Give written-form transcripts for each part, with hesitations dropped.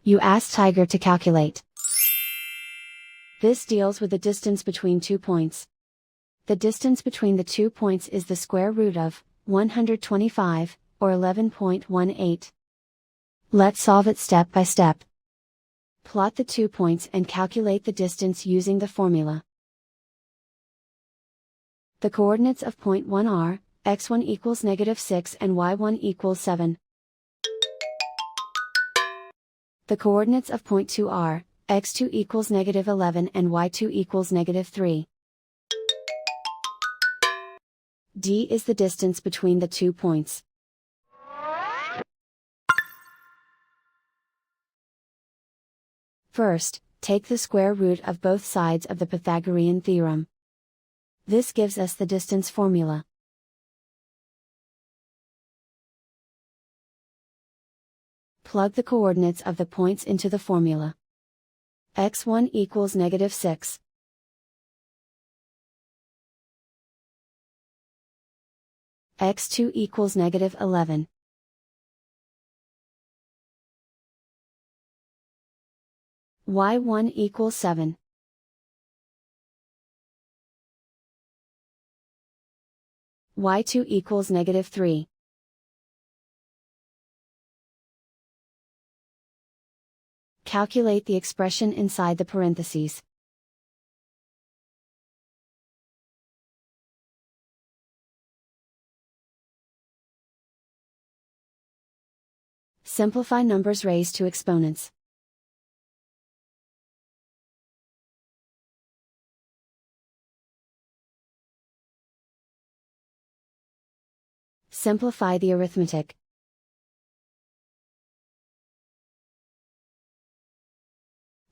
You ask Tiger to calculate. This deals with the distance between 2 points. The distance between the 2 points is the square root of 125, or 11.18. Let's solve it step by step. Plot the 2 points and calculate the distance using the formula. The coordinates of point 1 are, x1 equals -6 and y1 equals 7. The coordinates of point 2 are, x2 equals -11 and y2 equals -3. D is the distance between the 2 points. First, take the square root of both sides of the Pythagorean theorem. This gives us the distance formula. Plug the coordinates of the points into the formula. x1 equals -6. x2 equals -11. y1 equals 7. y2 equals -3. Calculate the expression inside the parentheses. Simplify numbers raised to exponents. Simplify the arithmetic.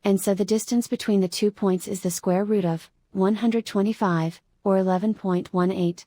And so the distance between the 2 points is the square root of 125, or 11.18.